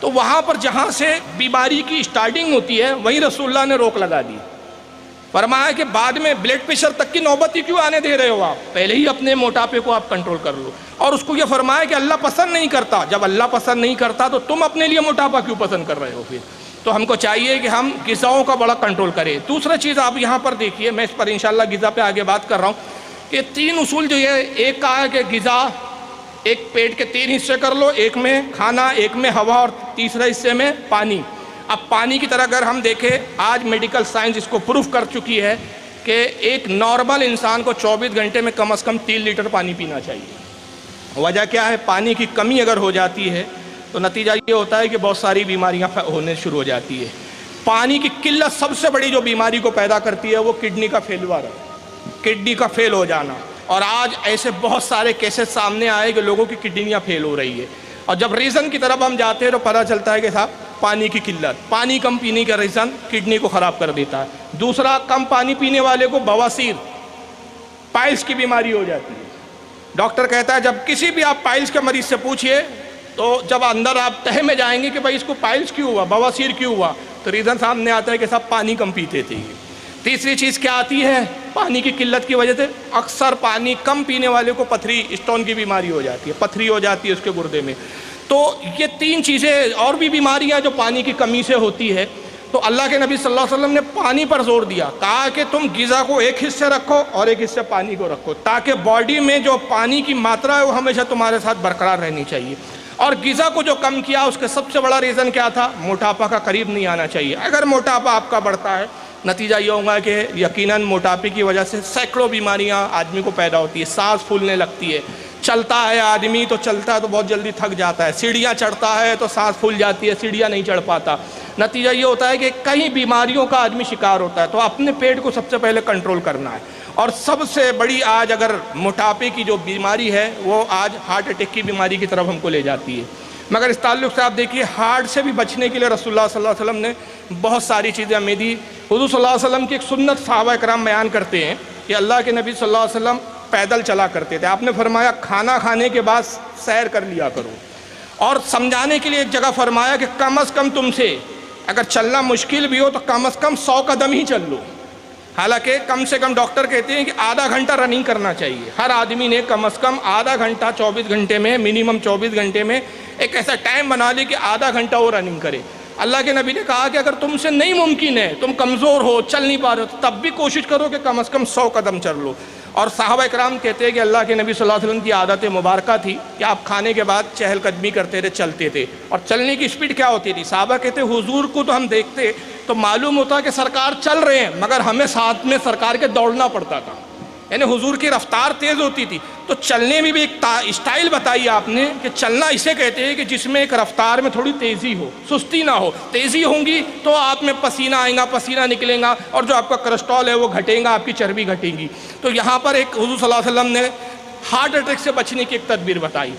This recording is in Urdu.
تو وہاں پر جہاں سے بیماری کی سٹارٹنگ ہوتی ہے وہیں رسول اللہ نے روک لگا دی. فرمایا کہ بعد میں بلڈ پریشر تک کی نوبت ہی کیوں آنے دے رہے ہو آپ, پہلے ہی اپنے موٹاپے کو آپ کنٹرول کر لو. اور اس کو یہ فرمایا کہ اللہ پسند نہیں کرتا, جب اللہ پسند نہیں کرتا تو تم اپنے لیے موٹاپا کیوں پسند کر رہے ہو پھر. تو ہم کو چاہیے کہ ہم غذاؤں کا بڑا کنٹرول کریں. دوسرا چیز آپ یہاں پر دیکھیے, میں اس پر انشاءاللہ غذا پہ آگے بات کر رہا ہوں, کہ 3 اصول جو ہے, ایک کہا ہے کہ غذا ایک پیٹ کے 3 حصے کر لو, ایک میں کھانا, ایک میں ہوا, اور تیسرے حصے میں پانی. اب پانی کی طرح اگر ہم دیکھیں, آج میڈیکل سائنس اس کو پروف کر چکی ہے کہ ایک نارمل انسان کو 24 گھنٹے میں کم از کم 3 لیٹر پانی پینا چاہیے. وجہ کیا ہے؟ پانی کی کمی اگر ہو جاتی ہے تو نتیجہ یہ ہوتا ہے کہ بہت ساری بیماریاں ہونے شروع ہو جاتی ہے. پانی کی قلت سب سے بڑی جو بیماری کو پیدا کرتی ہے وہ کڈنی کا فیلور ہے, کڈنی کا فیل ہو جانا. اور آج ایسے بہت سارے کیسز سامنے آئے کہ لوگوں کی کڈنیاں فیل ہو رہی ہے, اور جب ریزن کی طرف ہم جاتے ہیں تو پتہ چلتا ہے کہ صاحب پانی کی قلت, پانی کم پینے کا ریزن کڈنی کو خراب کر دیتا ہے. دوسرا, کم پانی پینے والے کو بواسیر, پائلس کی بیماری ہو جاتی ہے. ڈاکٹر کہتا ہے جب کسی بھی آپ پائلس کے مریض سے پوچھئے تو جب اندر آپ تہہ میں جائیں گے کہ بھائی اس کو پائلس کیوں ہوا, بواسیر کیوں ہوا, تو ریزن سامنے آتا ہے کہ صاحب پانی کم پیتے تھے. تیسری چیز کیا آتی ہے؟ پانی کی قلت کی وجہ سے اکثر پانی کم پینے والے کو پتھری, اسٹون کی بیماری ہو جاتی ہے, پتھری ہو جاتی ہے اس کے گردے میں. تو یہ 3 چیزیں اور بھی بیماریاں جو پانی کی کمی سے ہوتی ہے. تو اللہ کے نبی صلی اللہ علیہ وسلم نے پانی پر زور دیا, کہا کہ تم غذا کو ایک حصے رکھو اور ایک حصے پانی کو رکھو, تاکہ باڈی میں جو پانی کی ماترا ہے وہ ہمیشہ تمہارے ساتھ برقرار رہنی چاہیے. اور غذا کو جو کم کیا اس کے سب سے بڑا ریزن کیا تھا؟ موٹاپا کا قریب نہیں آنا چاہیے. اگر موٹاپا آپ کا بڑھتا ہے, نتیجہ یہ ہوگا کہ یقیناً موٹاپے کی وجہ سے سینکڑوں بیماریاں آدمی کو پیدا ہوتی ہے. سانس پھولنے لگتی ہے, چلتا ہے آدمی تو چلتا ہے تو بہت جلدی تھک جاتا ہے, سیڑھیاں چڑھتا ہے تو سانس پھول جاتی ہے, سیڑھیاں نہیں چڑھ پاتا. نتیجہ یہ ہوتا ہے کہ کئی بیماریوں کا آدمی شکار ہوتا ہے. تو اپنے پیٹ کو سب سے پہلے کنٹرول کرنا ہے. اور سب سے بڑی آج اگر موٹاپے کی جو بیماری ہے وہ آج ہارٹ اٹیک کی بیماری کی طرف ہم کو لے جاتی ہے. مگر اس تعلق سے آپ دیکھیے, ہارٹ سے بھی بچنے کے لیے رسول اللہ صلی اللہ علیہ وسلم نے بہت ساری چیزیں ہمیں دی. حضور صلی اللہ علیہ وسلم کی ایک سنت صحابہ اکرام بیان کرتے ہیں کہ اللہ کے نبی صلی اللہ علیہ وسلم پیدل چلا کرتے تھے. آپ نے فرمایا کھانا کھانے کے بعد سیر کر لیا کرو, اور سمجھانے کے لیے ایک جگہ فرمایا کہ کم از کم تم سے اگر چلنا مشکل بھی ہو تو کم از کم 100 قدم ہی چل لو. حالانکہ کم سے کم ڈاکٹر کہتے ہیں کہ آدھا گھنٹہ رننگ کرنا چاہیے. ہر آدمی نے کم از کم آدھا گھنٹہ 24 گھنٹے میں, منیمم 24 گھنٹے میں ایک ایسا ٹائم بنا لے کہ آدھا گھنٹہ وہ رننگ کرے. اللہ کے نبی نے کہا کہ اگر تم سے نہیں ممکن ہے, تم کمزور ہو, چل نہیں پا رہے ہو, تب بھی کوشش کرو کہ کم از کم 100 قدم چل لو. اور صحابہ اکرام کہتے ہیں کہ اللہ کے نبی صلی اللہ علیہ وسلم کی عادت مبارکہ تھی کہ آپ کھانے کے بعد چہل قدمی کرتے تھے, چلتے تھے. اور چلنے کی سپیڈ کیا ہوتی تھی؟ صحابہ کہتے ہیں حضور کو تو ہم دیکھتے تو معلوم ہوتا کہ سرکار چل رہے ہیں, مگر ہمیں ساتھ میں سرکار کے دوڑنا پڑتا تھا. یعنی حضور کی رفتار تیز ہوتی تھی. تو چلنے میں بھی ایک اسٹائل بتائی آپ نے کہ چلنا اسے کہتے ہیں کہ جس میں ایک رفتار میں تھوڑی تیزی ہو, سستی نہ ہو. تیزی ہوں گی تو آپ میں پسینہ آئے گا, پسینہ نکلے گا, اور جو آپ کا کولیسٹرول ہے وہ گھٹے گا, آپ کی چربی گھٹے گی. تو یہاں پر ایک حضور صلی اللہ علیہ وسلم نے ہارٹ اٹیک سے بچنے کی ایک تدبیر بتائی.